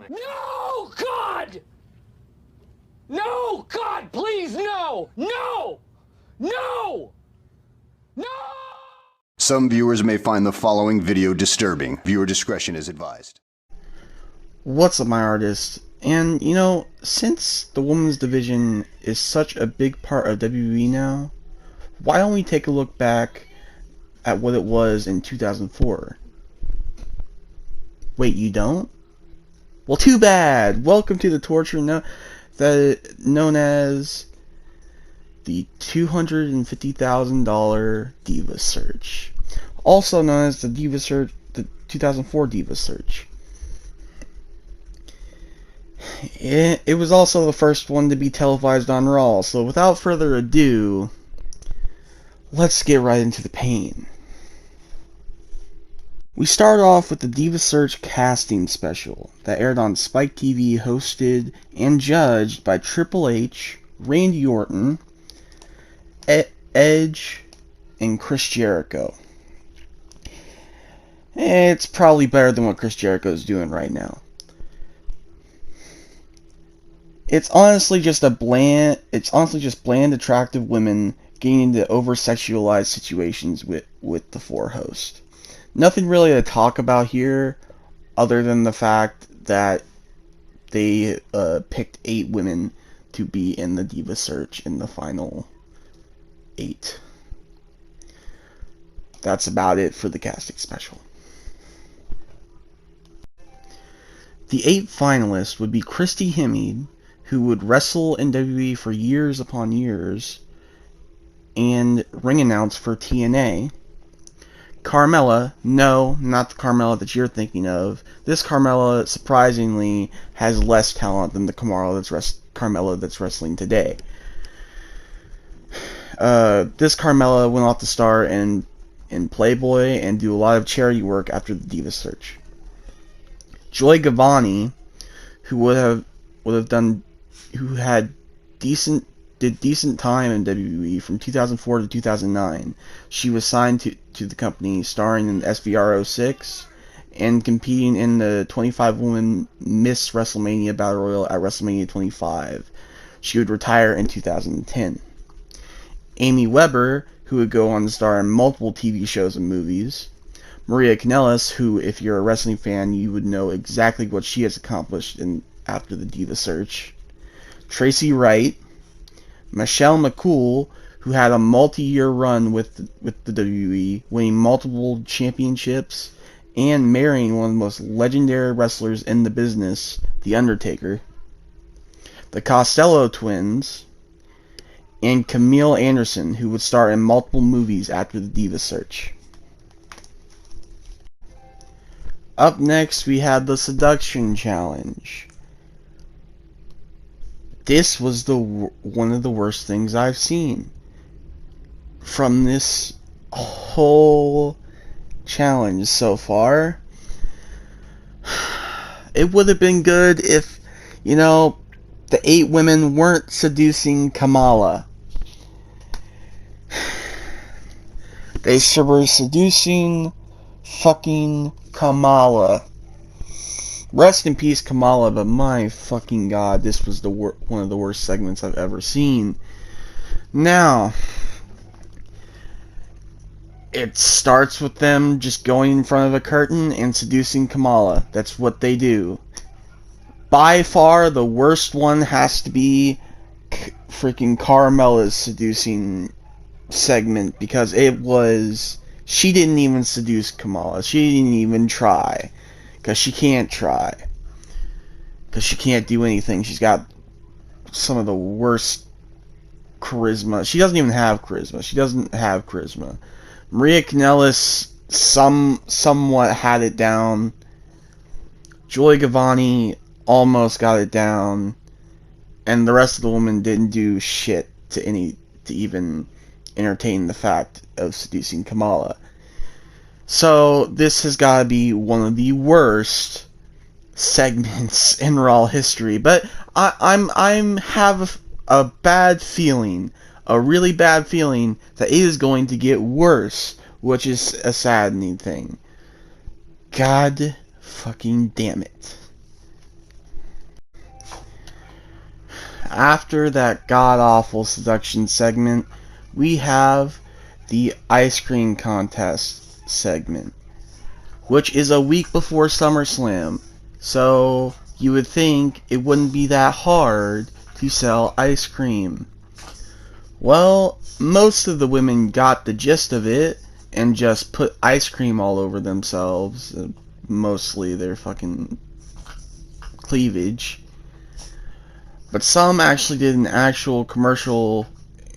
No, God! No, God, please, no! No! No! No! Some viewers may find the following video disturbing. Viewer discretion is advised. What's up, my artist? And, you know, since the women's division is such a big part of WWE now, why don't we take a look back at what it was in 2004? Wait, you don't? Well, too bad! Welcome to the torture known as the $250,000 Divas search. Also known as the Divas search, the 2004 Divas search. It was also the first one to be televised on Raw, so without further ado, let's get right into the pain. We start off with the Divas Search casting special that aired on Spike TV, hosted and judged by Triple H, Randy Orton, Edge, and Chris Jericho. It's probably better than what Chris Jericho is doing right now. It's honestly just bland, attractive women getting into over-sexualized situations with the four hosts. Nothing really to talk about here, other than the fact that they picked 8 women to be in the Diva search in the final 8. That's about it for the casting special. The 8 finalists would be Christy Hemme, who would wrestle in WWE for years upon years, and ring announce for TNA. Carmella, no, not the Carmella that you're thinking of. This Carmella, surprisingly, has less talent than the Carmella that's wrestling today. This Carmella went off to star in Playboy and do a lot of charity work after the Diva search. Joy Gavanni, who did decent time in WWE from 2004 to 2009. She was signed to the company, starring in SVR 06 and competing in the 25-woman Miss WrestleMania Battle Royal at WrestleMania 25. She would retire in 2010. Amy Weber, who would go on to star in multiple TV shows and movies. Maria Kanellis, who, if you're a wrestling fan, you would know exactly what she has accomplished after the Diva search. Tracy Wright. Michelle McCool, who had a multi-year run with the WWE, winning multiple championships and marrying one of the most legendary wrestlers in the business, The Undertaker. The Costello twins, and Camille Anderson, who would star in multiple movies after the Diva search. Up next, we had the Seduction Challenge. This was one of the worst things I've seen from this whole challenge so far. It would have been good if, the 8 women weren't seducing Kamala. They were seducing fucking Kamala. Rest in peace, Kamala, but my fucking god, this was one of the worst segments I've ever seen. Now, it starts with them just going in front of a curtain and seducing Kamala. That's what they do. By far, the worst one has to be freaking Carmella's seducing segment, because she didn't even seduce Kamala. She didn't even try. Because she can't try. Because she can't do anything. She's got some of the worst charisma. She doesn't even have charisma. Maria Kanellis somewhat had it down. Joy Gavanni almost got it down. And the rest of the women didn't do shit to even entertain the fact of seducing Kamala. So, this has got to be one of the worst segments in Raw history. But I have a bad feeling, a really bad feeling, that it is going to get worse, which is a saddening thing. God fucking damn it. after that god-awful seduction segment, we have the ice cream contest segment, which is a week before SummerSlam. So you would think it wouldn't be that hard to sell ice cream. Well, most of the women got the gist of it and just put ice cream all over themselves, mostly their fucking cleavage. But some actually did an actual commercial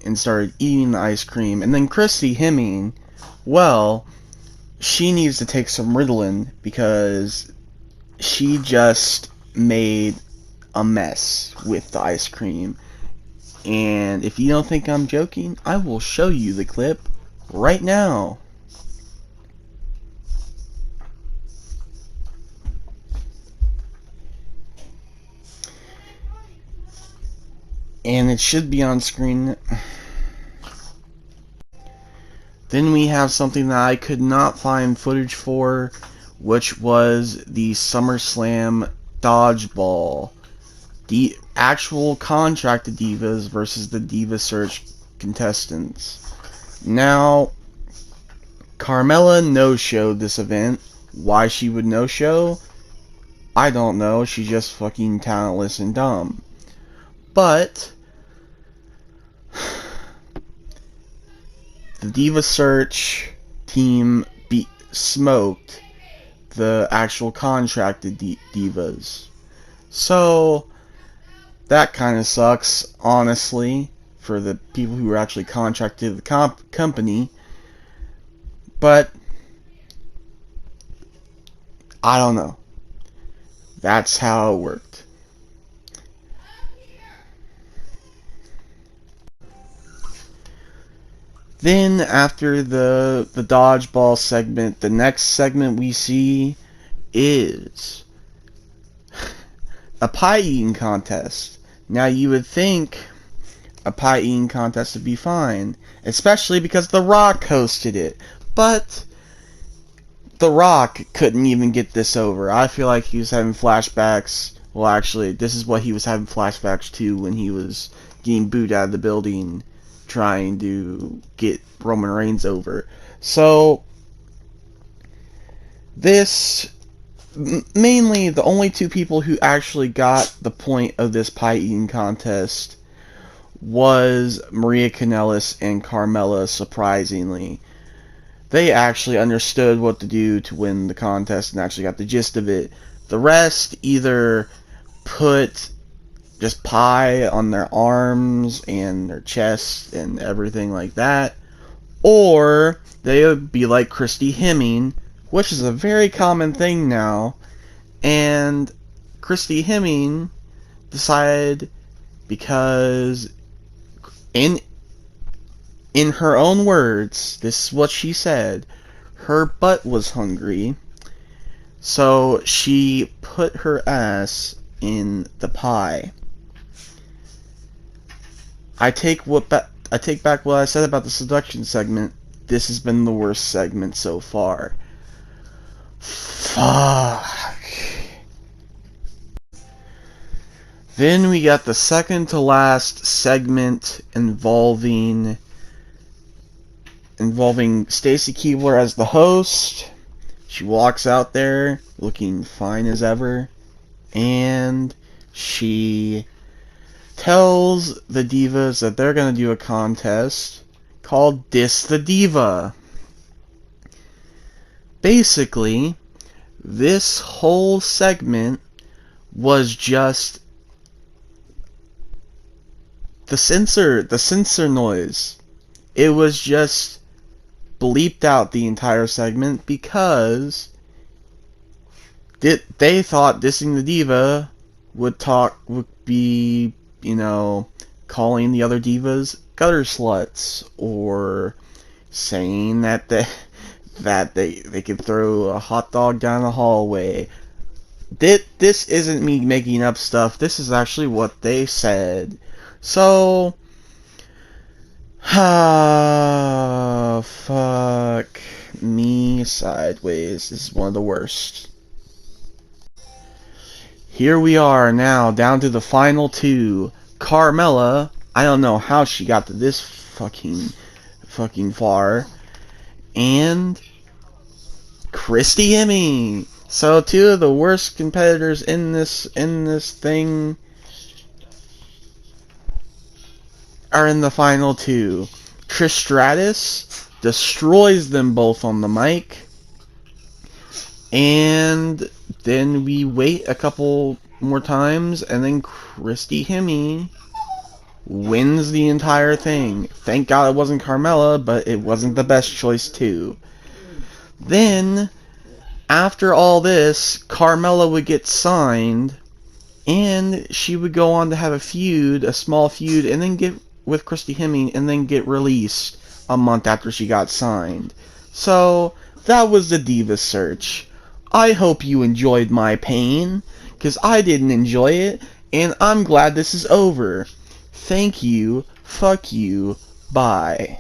and started eating the ice cream. And then Christy Hemming, well, she needs to take some Ritalin because she just made a mess with the ice cream. And if you don't think I'm joking, I will show you the clip right now. And it should be on screen. Then we have something that I could not find footage for, which was the SummerSlam dodgeball. The actual contracted divas versus the Diva Search contestants. Now, Carmella no-showed this event. Why she would no-show? I don't know. She's just fucking talentless and dumb. But the Diva Search team smoked the actual contracted divas. So that kind of sucks, honestly, for the people who were actually contracted to the company. But I don't know. That's how it worked. Then, after the dodgeball segment, the next segment we see is a pie eating contest. Now, you would think a pie eating contest would be fine, especially because The Rock hosted it. But The Rock couldn't even get this over. I feel like he was having flashbacks. Well, actually, this is what he was having flashbacks to when he was getting booed out of the building, trying to get Roman Reigns over. So, this, mainly the only two people who actually got the point of this pie eating contest was Maria Kanellis and Carmella, surprisingly. They actually understood what to do to win the contest and actually got the gist of it. The rest either put just pie on their arms and their chests and everything like that, or they would be like Christy Hemming, which is a very common thing now. And Christy Hemming decided, because in her own words, this is what she said, her butt was hungry, so she put her ass in the pie. I take back what I said about the seduction segment. This has been the worst segment so far. Fuck. Then we got the second to last segment involving Stacy Keibler as the host. She walks out there looking fine as ever, and she tells the divas that they're going to do a contest called Diss the Diva. Basically, this whole segment was just the censor noise. It was just bleeped out the entire segment because they thought dissing the diva would be, calling the other divas gutter sluts, or saying that they could throw a hot dog down the hallway. This isn't me making up stuff. This is actually what they said. So, fuck me sideways. This is one of the worst. Here we are now, down to the final two. Carmella, I don't know how she got to this fucking far, and Christy Hemme. So 2 of the worst competitors in this thing are in the final 2. Trish Stratus destroys them both on the mic, and then we wait a couple more times, and then Christy Hemme wins the entire thing. Thank God it wasn't Carmella, but it wasn't the best choice too. Then, after all this, Carmella would get signed, and she would go on to have a small feud, and then get with Christy Hemme, and then get released a month after she got signed. So, that was the Divas search. I hope you enjoyed my pain, because I didn't enjoy it, and I'm glad this is over. Thank you, fuck you, bye.